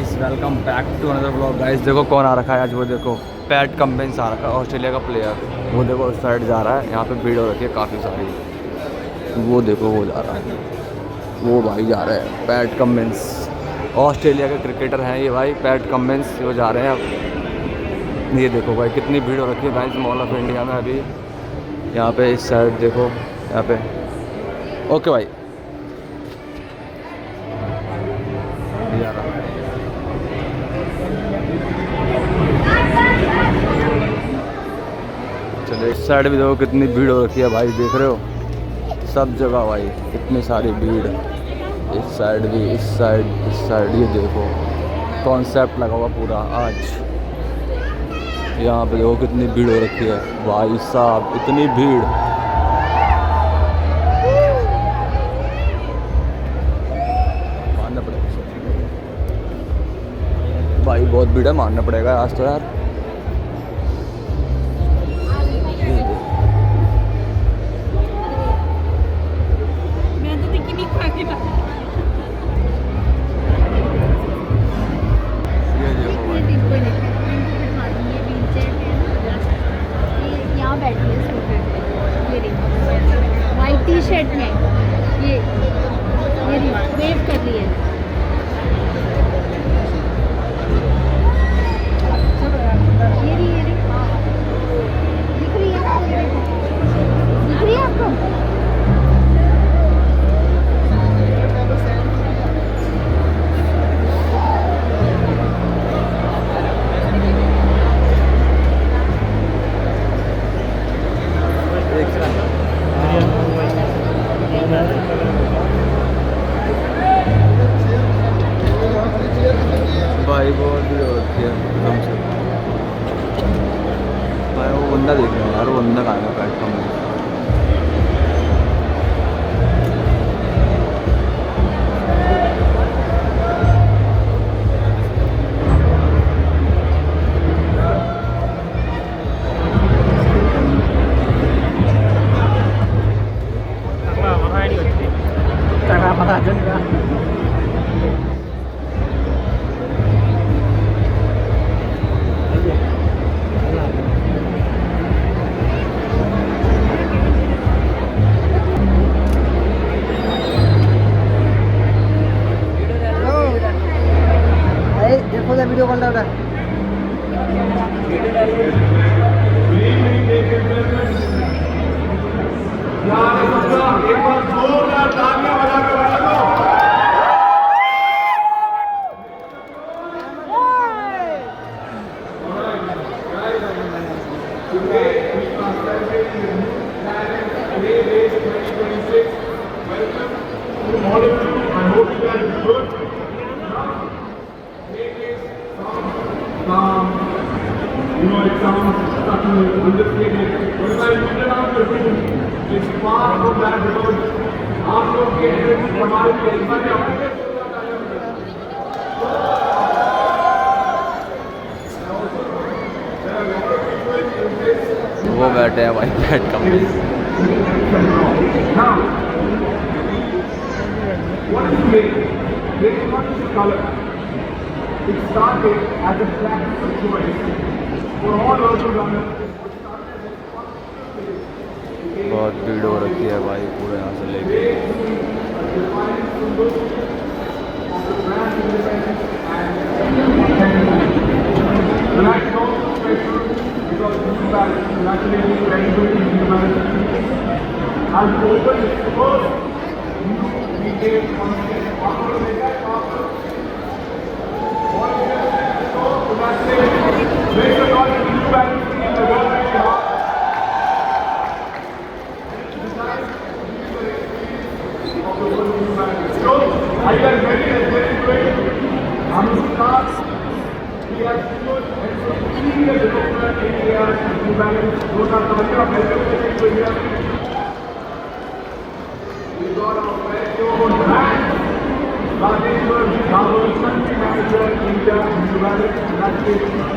Guys, welcome back to another blog. Guys देखो कौन आ रखा है आज, वो देखो पैट कमिंस आ रखा है, ऑस्ट्रेलिया का प्लेयर। वो देखो उस साइड जा रहा है, यहाँ पे भीड़ हो रखी है काफ़ी सारी। वो देखो वो जा रहा है, वो भाई जा रहे हैं पैट कमिंस। ऑस्ट्रेलिया के क्रिकेटर हैं ये भाई, पैट कमिंस, वो जा रहे हैं अब। ये देखो भाई कितनी भीड़ हो रखी है गाइस मॉल ऑफ इंडिया में अभी। यहाँ पे इस साइड देखो, यहाँ पे ओके भाई जा रहा है। चलो इस साइड भी देखो कितनी भीड़ हो रखी है भाई, देख रहे हो सब जगह भाई कितनी सारी भीड़। इस साइड भी, इस साइड ये देखो कॉन्सेप्ट लगा हुआ पूरा आज। यहाँ पे देखो कितनी भीड़ हो रखी है भाई साहब, इतनी भीड़। मानना पड़ेगा भाई, बहुत भीड़ है, मानना पड़ेगा आज तो यार। व्हाइट टी शर्ट में ये वेव कर रही है। ये रही दिख रही है आपको? दिख रही है आपको? भाई बहुत भीड़ हो रखी है एकदम से भाई। वो बंदा देख रहा है यार, वो बंदा कहाँ है प्लेटफॉर्म में। देखो ना वीडियो कॉल डाल एक बार जोरदार तालियां बजा के बजा दो। You know, it sounds subtle, understated, but if I put it out the room, it's far from that because आप लोग के energy हमारे कैरियर में अपने वो बैठे हैं भाई PAT Cummins. Now, what is made? Made not just a color. It started as a flag of choice for all urban runners. बहुत भीड़ हो रखी है भाई पूरे यहाँ से लेके। And I can also special because New Balance congratulations to everybody in New Balance has opened its first new retail concept after Make a lot of New Balance in the world very hard. So, are you guys ready? Let's get into it. I'm going to start. We have good and some senior development areas in New Balance. Those are the welcome to India. We got our very own brand. Rajeshwar Dhawal, country manager, India, New Balance, congratulations.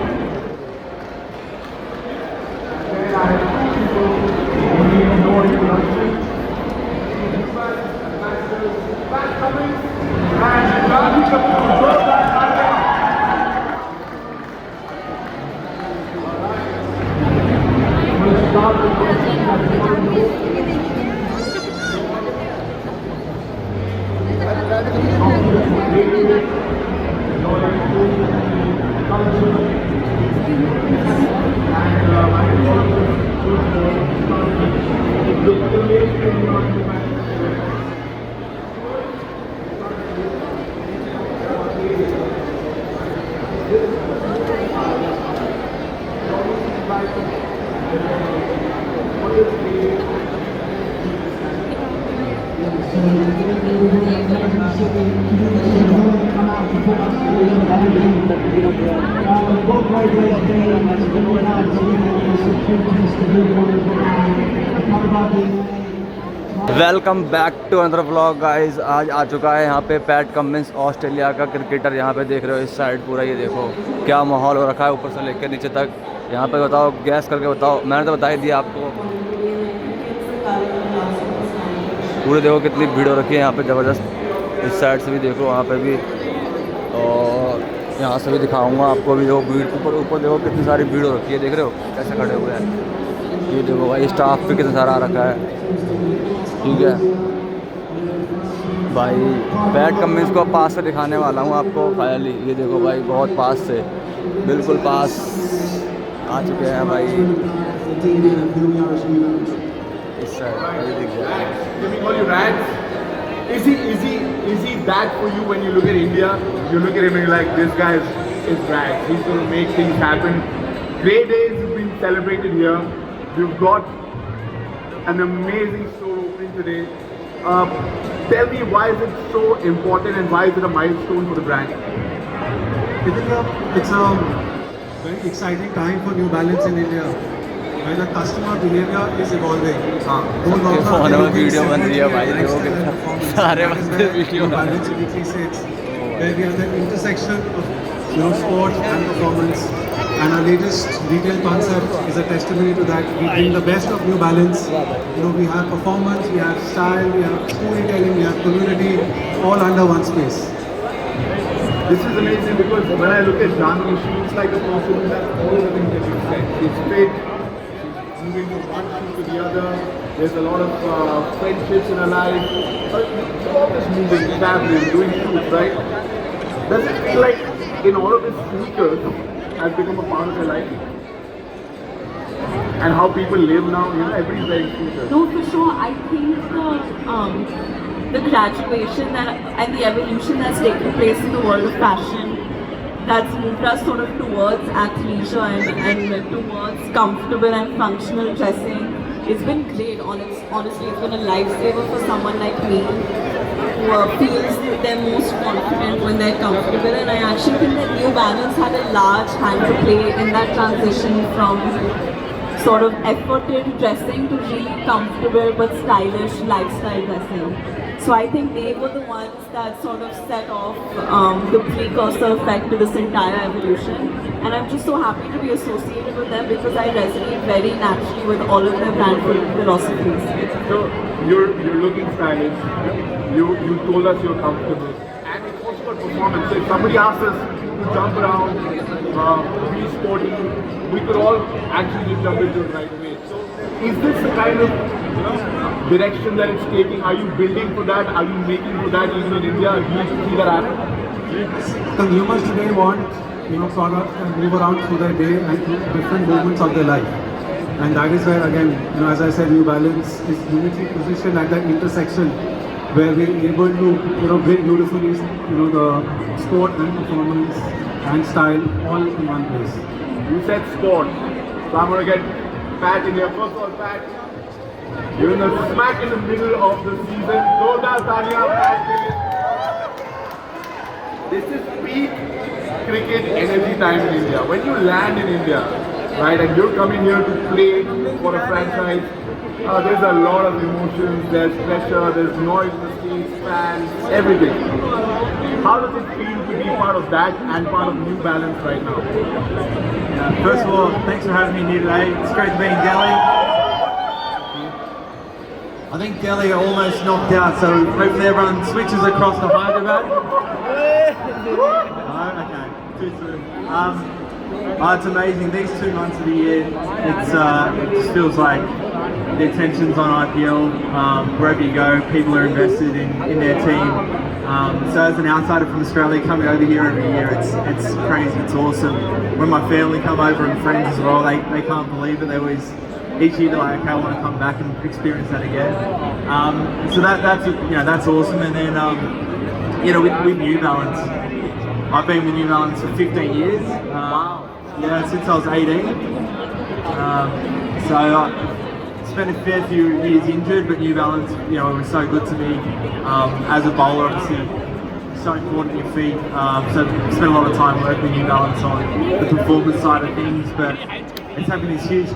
And I have two people who need no introduction. New Balance ambassadors, Pat Cummins and Ravi Kapoor. Welcome back to another vlog guys. आज आ चुका है यहाँ पे Pat Cummins, Australia का cricketer. यहाँ पे देख रहे हो इस साइड पूरा, ये देखो क्या माहौल हो रखा है ऊपर से लेकर नीचे तक। यहाँ पे बताओ, गैस करके बताओ, मैंने तो बता ही दिया आपको। पूरे देखो कितनी भीड़ हो रखी है यहाँ पे ज़बरदस्त। इस साइड से भी देखो, वहाँ पे भी, और यहाँ से भी दिखाऊंगा आपको भी। देखो भीड़ ऊपर ऊपर देखो कितनी सारी भीड़ हो रखी है, देख रहे हो कैसे खड़े हुए हैं। ये देखो भाई स्टाफ भी कितना सारा आ रखा है, ठीक है भाई। पैट कमिंस को पास से दिखाने वाला हूँ आपको फाइनली। ये देखो भाई बहुत पास से, बिल्कुल पास आ चुके हैं भाई। इस साइड दिख जाए। Is he that for you when you look at India? You look at him and you're like, this guy is Raj. He's going to make things happen. Great days have been celebrated here. We've got an amazing store opening today. Tell me, why is it so important and why is it a milestone for the brand? I think it's a very exciting time for New Balance in India, where the customer behavior is evolving. Phone में video बन रही है भाई, देखो कितना सारे बंदे video New Balance uniquely sits, where we are the intersection of sport and performance. And our latest retail concept is a testimony to that. We bring the best of New Balance. We have performance, we have style, we have storytelling, we have community, all under one space. This is amazing because when I look at Janvi, she looks like a person who has all the things that you said. She's fit, she's moving from one shoe to the other. There's a lot of friendships in her life. She's always moving, traveling, doing shoots, right? Does it feel like in all of this sneakers has become a part of your life? And how people live now, everybody's wearing sneakers. No, for sure. I think the graduation and the evolution that's taken place in the world of fashion, that's moved us sort of towards athleisure and towards comfortable and functional dressing. It's been great. Honestly, it's been a lifesaver for someone like me who feels they're most confident when they're comfortable. And I actually think that New Balance had a large hand to play in that transition from sort of efforted dressing to really comfortable but stylish lifestyle dressing. So I think they were the ones that sort of set off the precursor effect to this entire evolution. And I'm just so happy to be associated with them because I resonate very naturally with all of their brand philosophies. So you're looking stylish. You told us you're comfortable, and it's also about performance. So if somebody asks us to jump around, be sporty, we could all actually just jump into it right away. So is this the kind of direction that it's taking? Are you building for that? Are you making for that even in India? Do you see that happen? Consumers today want products that move around through their day and through different moments of their life. And that is where, again, as I said, New Balance is uniquely positioned at that intersection where we're able to bring beautifully the sport and performance and style all in one place. You said sport, so I'm going to get Pat in here. First of all, Pat, you're in the smack in the middle of the season. Zoldar Tanya, Pat Gillis. This is peak cricket energy time in India. When you land in India, right, and you're coming here to play for a franchise, there's a lot of emotions, there's pressure, there's noise in the streets, fans, everything. How does it feel to be part of that and part of New Balance right now? First of all, thanks for having me here today. It's great to be in Delhi. I think Delhi are almost knocked out, so hopefully everyone switches across to Hyderabad. Okay, too soon. It's amazing. These 2 months of the year, it just feels like the attention's on IPL. Wherever you go, people are invested in their team. So as an outsider from Australia coming over here every year, it's crazy, it's awesome. When my family come over and friends as well, they can't believe it. They always, each year they're like, okay, I want to come back and experience that again. So that's awesome. And then with New Balance, I've been with New Balance for 15 years. Wow. Yeah, since I was 18. So I spent a fair few years injured, but New Balance, it was so good to me as a bowler, obviously. so important your feet. So spent a lot of time working with New Balance on the performance side of things, but it's having this huge,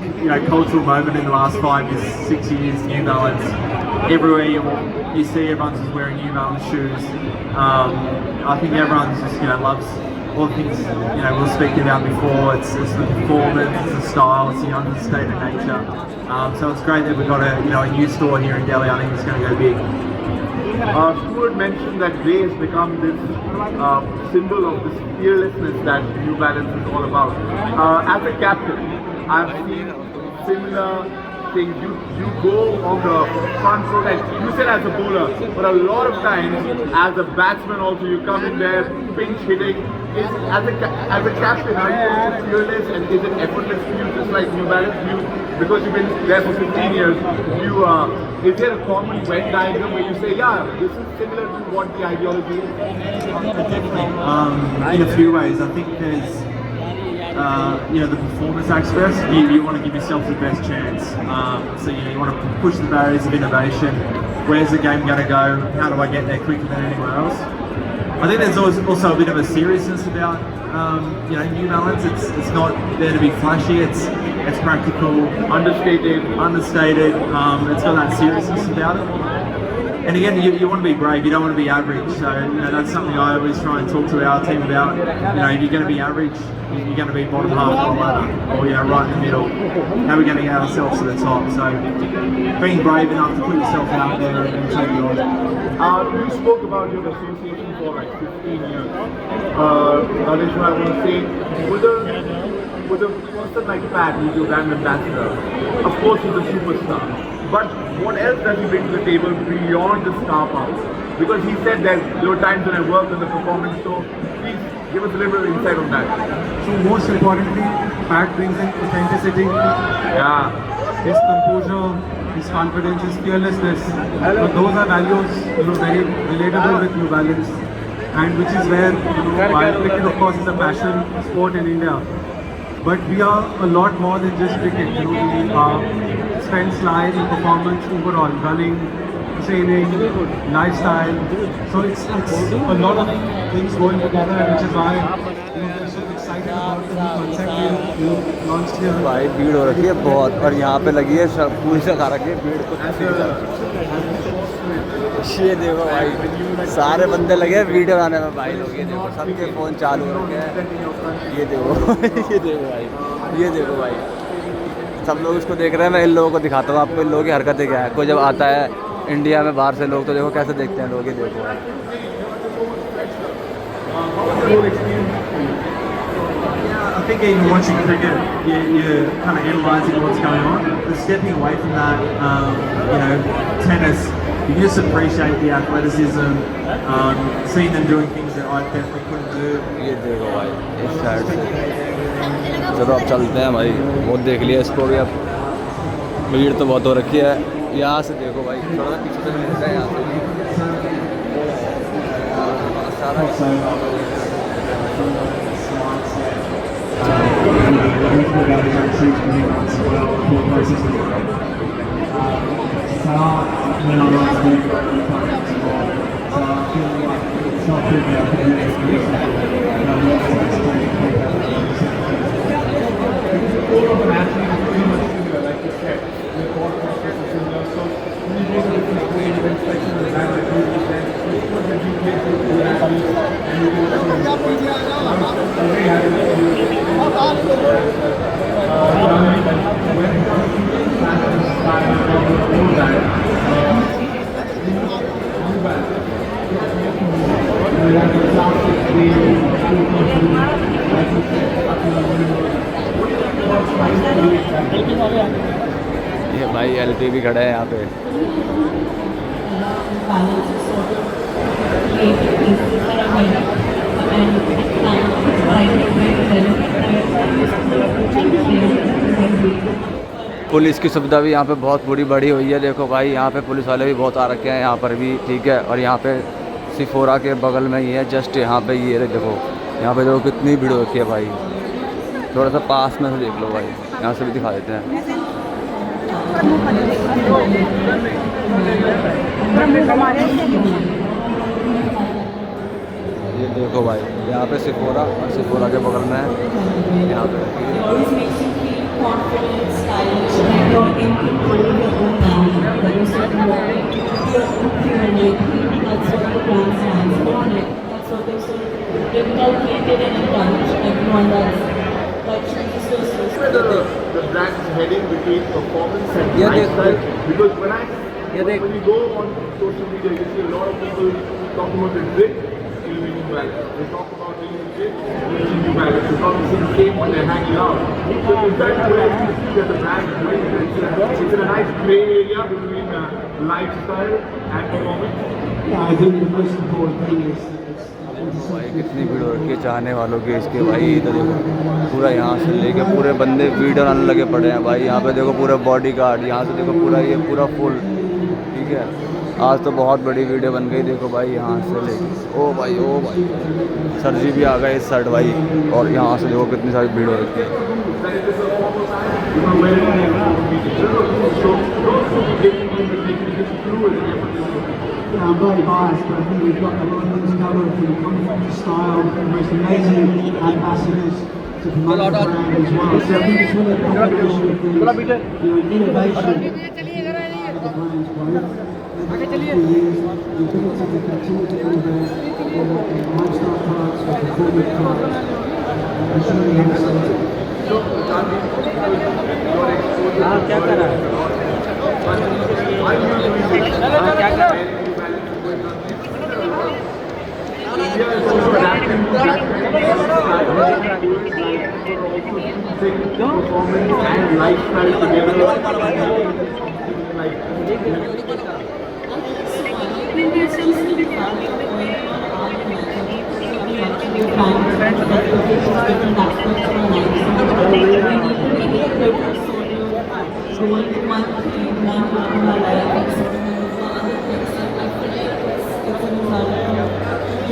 cultural moment in the last 5 to 6 years. New Balance everywhere you see, everyone's just wearing New Balance shoes. I think everyone's just loves all the things we were speaking about before. It's the performance, it's the style, it's the understated nature. So it's great that we've got a new store here in Delhi. I think it's going to go big. Stuart mentioned that grey has become this symbol of this fearlessness that New Balance is all about. As a captain, I've seen similar things. You go on the front foot, and you said as a bowler, but a lot of times as a batsman also you come in there pinch hitting. As a captain, are you also fearless, and is it effortless for you, just like New Balance? Because you've been there for 15 years, is there a common Venn diagram where you say, yeah, this is similar to what the ideology is? In a few ways, I think there's the performance aspect. You want to give yourself the best chance. So you want to push the barriers of innovation. Where's the game going to go? How do I get there quicker than anywhere else? I think there's also a bit of a seriousness about New Balance. It's not there to be flashy. It's practical, understated. It's got that seriousness about it. And again, you want to be brave. You don't want to be average. So that's something I always try and talk to our team about. If you're going to be average, you're going to be bottom half of the ladder, or right in the middle. How are we going to get ourselves to the top? So being brave enough to put yourself out there and take it on. You spoke about your association for like 15 years. Adesha, I want to say, with a person like Pat, who's your brand ambassador, of course he's a superstar. But what else does he bring to the table beyond the star power? Because he said that there were times when I worked on the performance, so please give us a little insight on that. So most importantly, Pat brings in authenticity. Yeah. His composure, his confidence, his fearlessness. So those are values, very relatable with New Balance, and which is where, while cricket of course is a passion sport in India, but we are a lot more than just cricket. Strengths lie in performance overall, running, training, lifestyle. So it's a lot of things going together, which is why we're so excited about the new concept we launched here. भाई भीड़ हो रखी है बहुत, और यहाँ पे लगी है सब पूरी से खा रखी है भीड़ को। ये देखो भाई, सारे बंदे लगे हैं वीडियो बनाने में भाई लोग। ये देखो सबके फ़ोन चालू हो रखे हैं। ये देखो ये देखो भाई, ये देखो भाई, सब लोग इसको देख रहे हैं। मैं इन लोगों को दिखाता हूँ आपको इन लोगों की हरकतें क्या है। कोई जब आता है इंडिया में बाहर से लोग, तो देखो कैसे देखते हैं लोग। ये देखो भाई, I think even watching cricket, you're kind of analysing what's going on. But stepping away from that, tennis, you just appreciate the athleticism, seeing them doing things that I definitely couldn't do. ये देखो भाई इस side से। चलो अब चलते हैं भाई, बहुत देख लिया इसको भी। अब भीड़ तो बहुत हो रखी है। यहाँ से देखो भाई, थोड़ा सा पीछे से मिलता है यहाँ ये भाई LP भी खड़ा है यहाँ पे। पुलिस की सुविधा भी यहाँ पे बहुत बड़ी हुई है। देखो भाई, यहाँ पे पुलिस वाले भी बहुत आ रखे हैं यहाँ पर भी, ठीक है। और यहाँ पे सिफोरा के बगल में ही है, जस्ट यहाँ पे ये देखो, यहाँ पे देखो कितनी भीड़ हो रखी है भाई। थोड़ा सा पास में से देख लो भाई, यहाँ से भी दिखा देते हैं। देखो भाई यहाँ पे सिफोरा और सिफोरा के बगल में है यहाँ पे It always makes you feel confident, stylish, and you're in control of your own life. That is what you are. Your own humanity. That's what the brand stands for. And that's what they've inculcated and encouraged everyone that chooses to associate. Where the brand is heading between performance and lifestyle. Because when you go on social media, you see a lot of people talking about the grit, using New Balance. They talk about using grit, using New Balance. It's not the same when they're hanging out. So it's better to actually see that the brand is doing it. It's in a nice gray area between lifestyle and performance. Yeah, I think the most important thing is भाई कितनी भीड़ हो रखी है चाहने वालों की इसके भाई। तो देखो पूरा यहाँ से लेके पूरे बंदे वीडियो बनाने लगे पड़े हैं भाई। यहाँ पे देखो पूरे बॉडी गार्ड, यहाँ से देखो पूरा ये पूरा फुल, ठीक है। आज तो बहुत बड़ी वीडियो बन गई देखो भाई। यहाँ से लेके ओ भाई सर जी भी आ गए इस साइड भाई। और यहाँ से देखो कितनी सारी भीड़ हो रखी है। I'm very biased, but I think we've got a lot of things covered from comfort to style, the most amazing ambassadors to promote the brand as well. So I think it's really a combination of things, innovation of the brand's growth. For years, the ability to continue to innovate, whether in lifestyle products or performance products, it's really excellent. Performance and lifestyle together. Like,